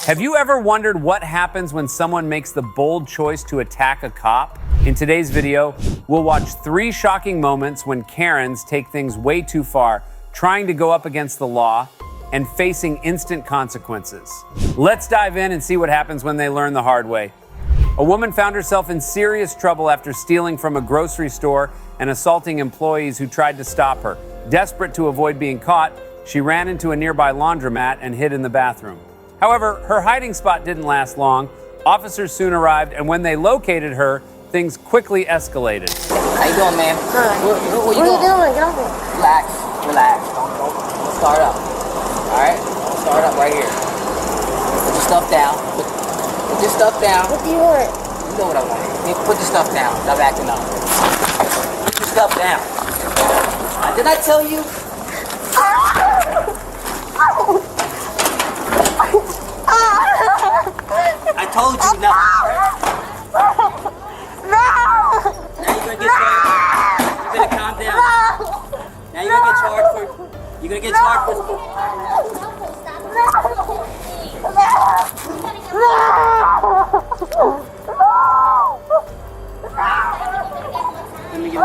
Have you ever wondered what happens when someone makes the bold choice to attack a cop? In today's video, we'll watch 3 shocking moments when Karens take things way too far, trying to go up against the law and facing instant consequences. Let's dive in and see what happens when they learn the hard way. A woman found herself in serious trouble after stealing from a grocery store and assaulting employees who tried to stop her. Desperate to avoid being caught, she ran into a nearby laundromat and hid in the bathroom. However, her hiding spot didn't last long. Officers soon arrived, and when they located her, things quickly escalated. How you doing, man? Good. What you doing? Get off me. Relax. Don't start up. All right? Don't start up right here. Put your stuff down. Put your stuff down. What do you want? You know what I want. Put your stuff down. Stop acting up. Put your stuff down. Did I tell you? I told you not. No! Now you're gonna get charged. You better calm down. Now you're gonna get charged for. You're gonna get charged for. Let me get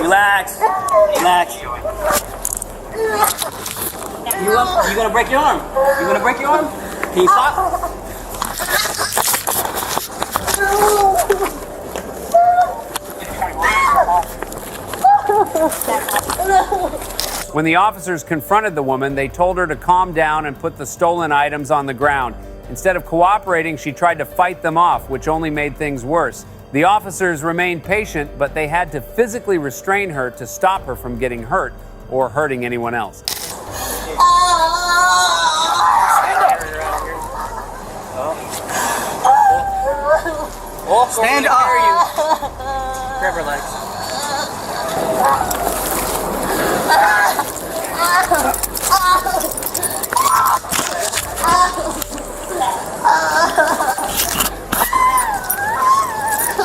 Relax. You gonna break your arm? You gonna break your arm? Can you stop? When the officers confronted the woman, they told her to calm down and put the stolen items on the ground. Instead of cooperating, she tried to fight them off, which only made things worse. The officers remained patient, but they had to physically restrain her to stop her from getting hurt or hurting anyone else. Stand up. Grab her legs.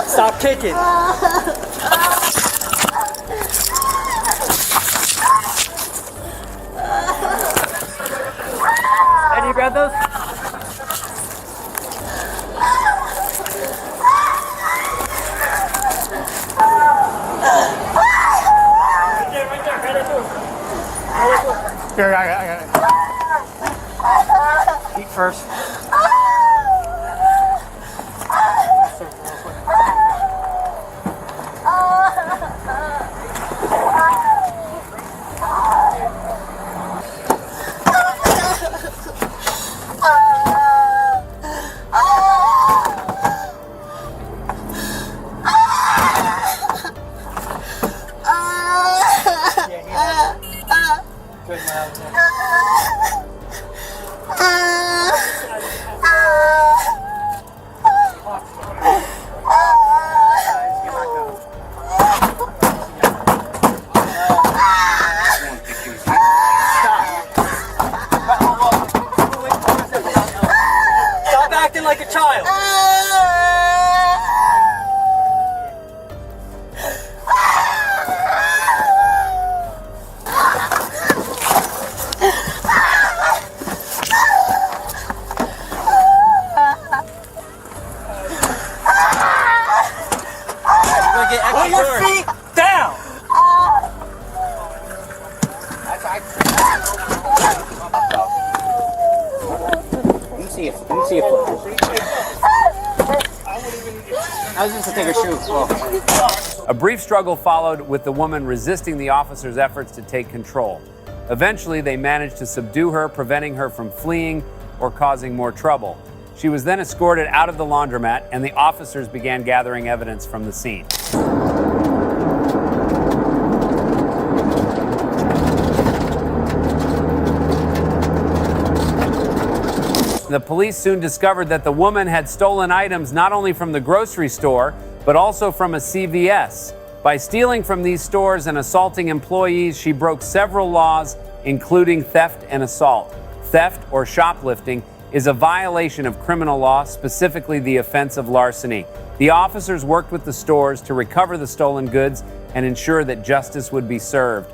Stop kicking. Can you grab those? Here, I got it. Eat first. Stop acting like a child. Put your feet down! Let me see your foot. I was just to take her shoe. Oh. A brief struggle followed, with the woman resisting the officers' efforts to take control. Eventually, they managed to subdue her, preventing her from fleeing or causing more trouble. She was then escorted out of the laundromat, and the officers began gathering evidence from the scene. The police soon discovered that the woman had stolen items not only from the grocery store, but also from a CVS. By stealing from these stores and assaulting employees, she broke several laws, including theft and assault. Theft, or shoplifting, is a violation of criminal law, specifically the offense of larceny. The officers worked with the stores to recover the stolen goods and ensure that justice would be served.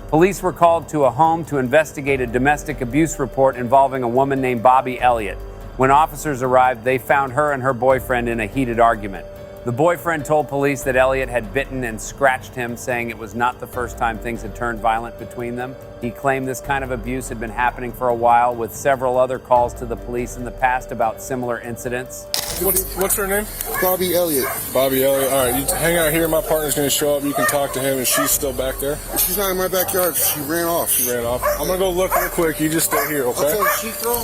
Police were called to a home to investigate a domestic abuse report involving a woman named Bobby Elliott. When officers arrived, they found her and her boyfriend in a heated argument. The boyfriend told police that Elliott had bitten and scratched him, saying it was not the first time things had turned violent between them. He claimed this kind of abuse had been happening for a while, with several other calls to the police in the past about similar incidents. What's her name? Bobby Elliott. Bobby Elliott. All right, you hang out here. My partner's going to show up. You can talk to him, and she's still back there? She's not in my backyard. She ran off. She ran off. I'm going to go look real quick. You just stay here, okay? Okay, she threw.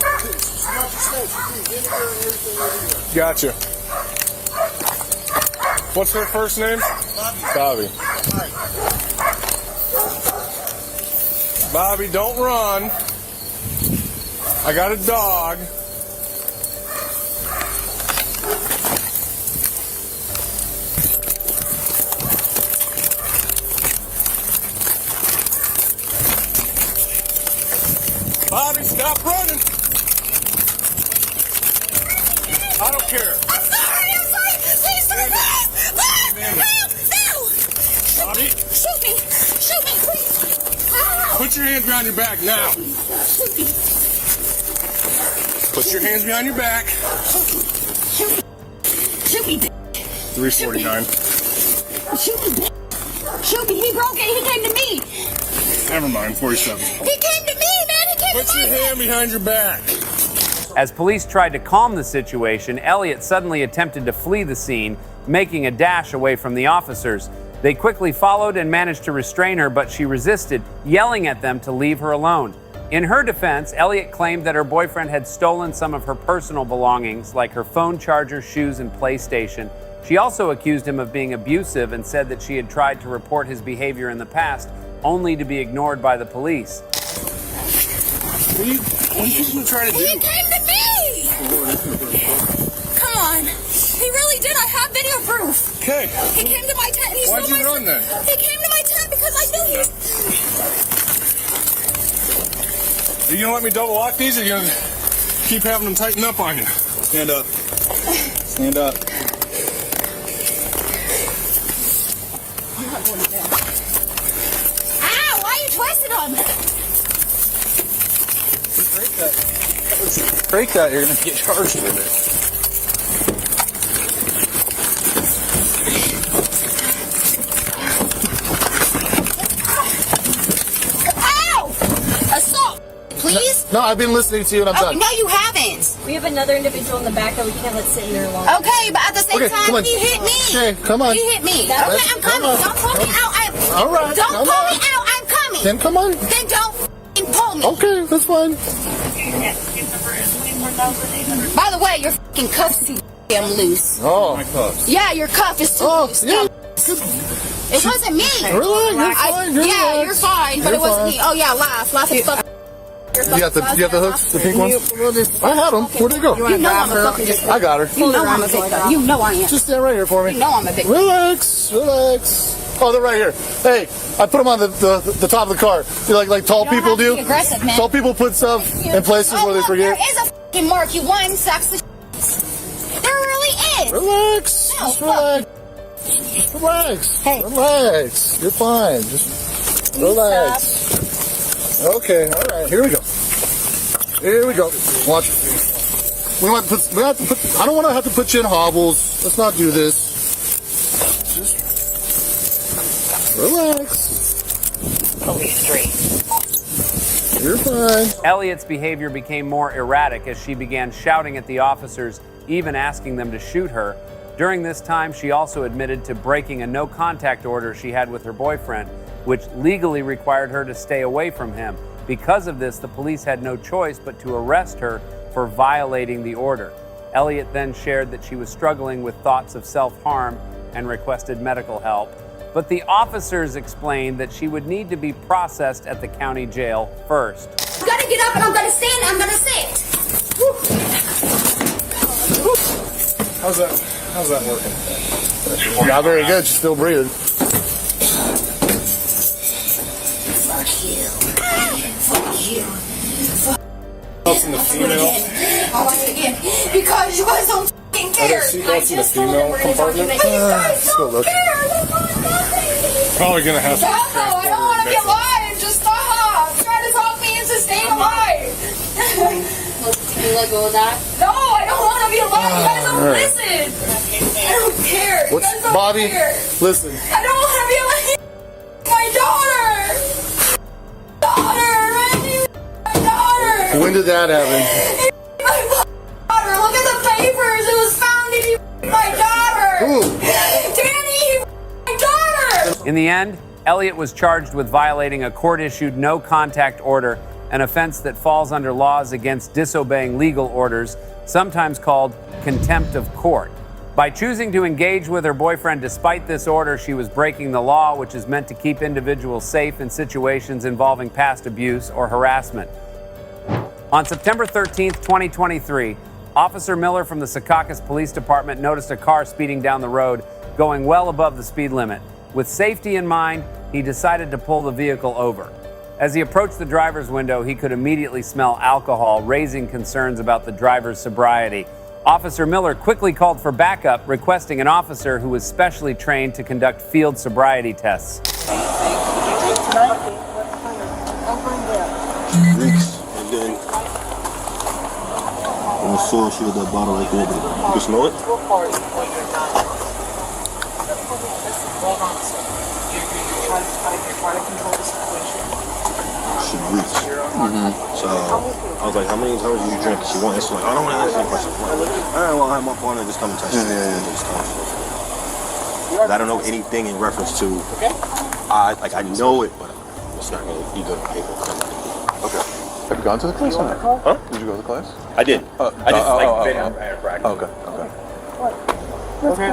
Gotcha. What's her first name? Bobby. Bobby, don't run. I got a dog. Bobby, stop running. I don't care. I'm sorry. Please don't help. No. Bobby, Shoot me, please. Ow. put your hands behind your back now. Shoot me. Put your hands behind your back. Shoot me. 349. Shoot me. He broke it. He came to me. Never mind, 47. He came to me, man. He came Put to your me. hand behind your back. As police tried to calm the situation, Elliott suddenly attempted to flee the scene, making a dash away from the officers. They quickly followed and managed to restrain her, but she resisted, yelling at them to leave her alone. In her defense, Elliott claimed that her boyfriend had stolen some of her personal belongings, like her phone charger, shoes, and PlayStation. She also accused him of being abusive and said that she had tried to report his behavior in the past, only to be ignored by the police. What are you trying to do? He came to me. Come on. He really did. I have video proof. Okay. He came to my tent. He Why'd stole you my run then? He came to my tent because I knew he was. Are you going to let me double lock these, or are you going to keep having them tighten up on you? Stand up. Stand up. I'm not going down. Ow! Why are you twisted on me? Break that, you're going to get charged with it. Please? No, I've been listening to you and I'm done. No, you haven't. We have another individual in the back that we can't let sit in there long. Okay, but at the same Okay, come on. time, he hit me. Okay, come on. He hit me. That's- Okay, I'm coming. come on. Don't pull me out. All right, Don't come pull on. me out. I'm coming. Then come on. Then don't f***ing pull me. Okay, that's fine. By the way, your f***ing cuff's too damn loose. Oh. Yeah, your cuff is too loose. Yeah. It wasn't me. Really? You're fine. You're Yeah, relaxed. you're fine, but You're it wasn't fine. me. Oh yeah, laugh as fuck. You got the hooks, the pink ones? I had them. Where'd they go? You know I'm a fucking I got her. You know I'm a victim. You know I am. Just stand right here for me. You know I'm a victim. Relax, relax. Oh, they're right here. Hey, I put them on the top of the car. You like tall don't people have to do? be aggressive, man. Tall people put stuff in places where they look, forget. there is a fucking mark. You won sacks of shit. There really is. Relax. No, Just fuck. relax. Just relax. Hey. Relax. You're fine. Just relax. Okay, all right. Here we go. Here we go. Watch. We have to put. I don't want to have to put you in hobbles. Let's not do this. Just relax. Police street. You're fine. Elliott's behavior became more erratic as she began shouting at the officers, even asking them to shoot her. During this time, she also admitted to breaking a no-contact order she had with her boyfriend, which legally required her to stay away from him. Because of this, the police had no choice but to arrest her for violating the order. Elliott then shared that she was struggling with thoughts of self-harm and requested medical help. But the officers explained that she would need to be processed at the county jail first. I'm gonna get up and I'm gonna stand. I'm gonna sit. How's that? How's that working? Not very good. She's still breathing. Fuck you. Fuck you. Else in the female? Again, because you guys don't f***ing care. Are there seatbelts in the female compartment? Still looking. Probably gonna have to. No, I don't want to be alive. Just stop. Try to talk me into staying alive. Let go of that. No, I don't want to be alive. You guys don't listen. I don't care. You guys don't Bobby, care. listen. I don't want to be alive. My daughter. My daughter. When did that happen? My daughter. Look at the papers. It was found in my daughter. Ooh. Danny, my daughter. In the end, Elliot was charged with violating a court-issued no-contact order, an offense that falls under laws against disobeying legal orders, sometimes called contempt of court. By choosing to engage with her boyfriend despite this order, she was breaking the law, which is meant to keep individuals safe in situations involving past abuse or harassment. On September 13th, 2023, Officer Miller from the Secaucus Police Department noticed a car speeding down the road, going well above the speed limit. With safety in mind, he decided to pull the vehicle over. As he approached the driver's window, he could immediately smell alcohol, raising concerns about the driver's sobriety. Officer Miller quickly called for backup, requesting an officer who was specially trained to conduct field sobriety tests. And then on the source, you had that bottle right there. You can smell it? She reached. So I was like, how many times did you drink? She went. She's like, I don't want to answer the question. All right, well, I have my partner just come and test you. Just come. I don't know anything in reference to. I know it, but it's not going to be good on paper. Okay. Have you gone to the class or not? Huh? Did you go to the class? I did. I just been out at practice. Okay. Okay.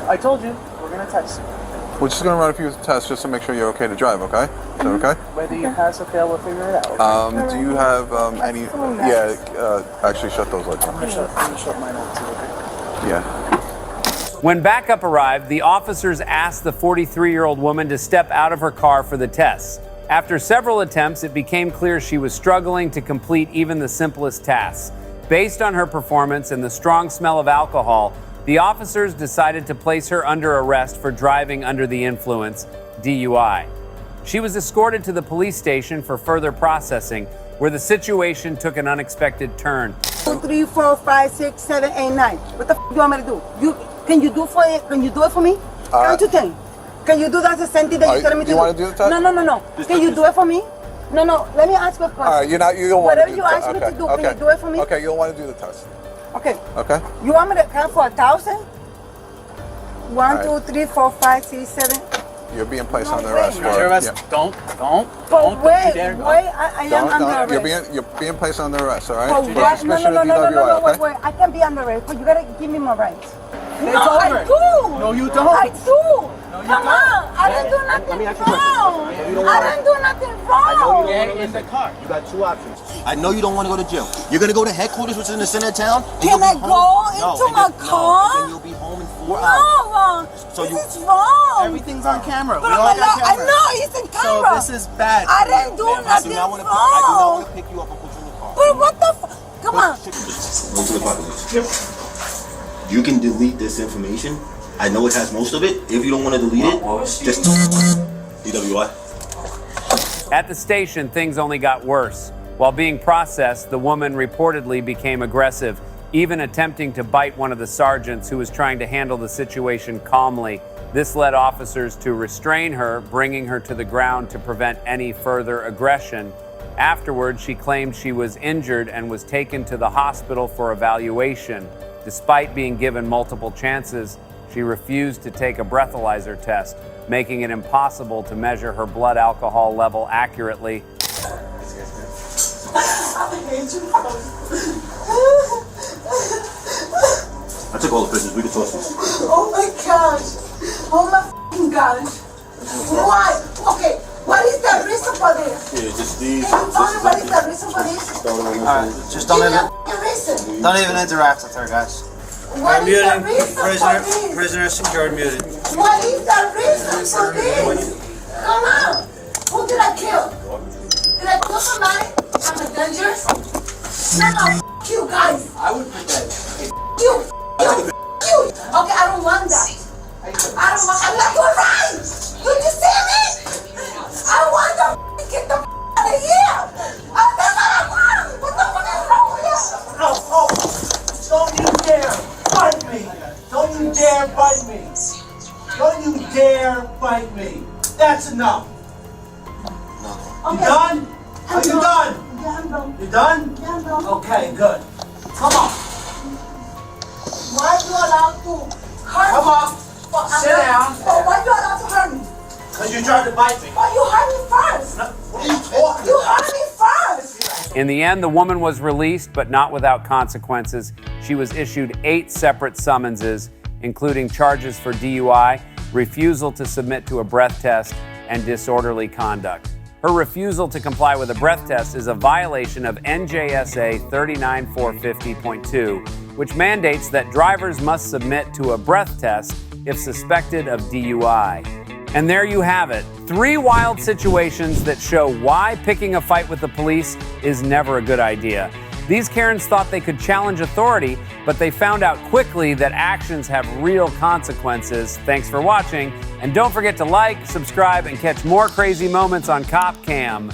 I told you, we're gonna test. We're just gonna run a few tests just to make sure you're okay to drive, okay? Is that okay? Whether you pass or fail, we'll figure it out. Do you have any... actually shut those lights I'm on. gonna shut mine off too, okay? Yeah. When backup arrived, the officers asked the 43-year-old woman to step out of her car for the tests. After several attempts, it became clear she was struggling to complete even the simplest tasks. Based on her performance and the strong smell of alcohol, the officers decided to place her under arrest for driving under the influence, DUI. She was escorted to the police station for further processing, where the situation took an unexpected turn. 2, 3, 4, 5, 6, 7, 8, 9. What the f do you want me to do? Can you do it for me? Count to 10. Can you do that sentence that you're telling me to do? You want to do the test? No. Can you do it for me? No. Let me ask you a question. All right, you don't want to do Whatever the you test. ask me to do, can you do it for me? Okay, you don't want to do the test. Okay. Okay? You want me to count for 1,000? 1, right. 2, 3, 4, 5, 6, 7. You're being placed No, under arrest. wait. For, Arrest. yeah. Don't Wait, you dare. I am under arrest. You're being placed under arrest, all right? For For what? suspicion of No, DWI, okay? wait. I can't be under arrest, but you gotta give me my rights. It's No, over. I do. No, you don't. I do. Come on. I didn't do nothing wrong. I didn't do nothing wrong. Get in the car. You got two options. I know you don't want to go to jail. You're going to go to headquarters, which is in the center of town. Can I go into my car? Then you'll be home in 4 hours. No, So this is wrong. Everything's on camera. But We all got I cameras. know it's in So camera. this is bad. I didn't do I nothing do not want wrong. to pick you up and put you in the car. But what the Come on. Go to the population. You can delete this information. I know it has most of it. If you don't want to delete it, just DWI. At the station, things only got worse. While being processed, the woman reportedly became aggressive, even attempting to bite one of the sergeants who was trying to handle the situation calmly. This led officers to restrain her, bringing her to the ground to prevent any further aggression. Afterwards, she claimed she was injured and was taken to the hospital for evaluation. Despite being given multiple chances, she refused to take a breathalyzer test, making it impossible to measure her blood alcohol level accurately. I took all the pictures. We can toss this. Oh my gosh. Oh my f***ing gosh. Why? Okay, what is the reason for this? Yeah, just these. Can you tell me what is the reason for this? Alright, just don't Give me even a f***ing reason. interact with her, guys. What is the reason for this? Prisoner secured muted. What is the reason for this? Come on. Who did I kill? Did I kill somebody? I'm a dangerous? No, f you guys. I would put that. You. Okay, I don't want that. I'm not going right. You understand me? I want to get the out of here. That's what I want. What the fuck is wrong with you? Don't you dare bite me! Don't you dare bite me! Don't you dare bite me! That's enough. You done? Are you done? Yeah, I'm done. You done? Yeah, I'm done. Okay, good. Come on. Why are you allowed to hurt Come me? on. Sit down. But why are you allowed to hurt me? Because you tried to bite me. But you hurt me first. What are you talking You about? hurt me first. In the end, the woman was released, but not without consequences. She was issued 8 separate summonses, including charges for DUI, refusal to submit to a breath test, and disorderly conduct. Her refusal to comply with a breath test is a violation of NJSA 39450.2, which mandates that drivers must submit to a breath test if suspected of DUI. And there you have it. 3 wild situations that show why picking a fight with the police is never a good idea. These Karens thought they could challenge authority, but they found out quickly that actions have real consequences. Thanks for watching, and don't forget to like, subscribe, and catch more crazy moments on Cop Cam.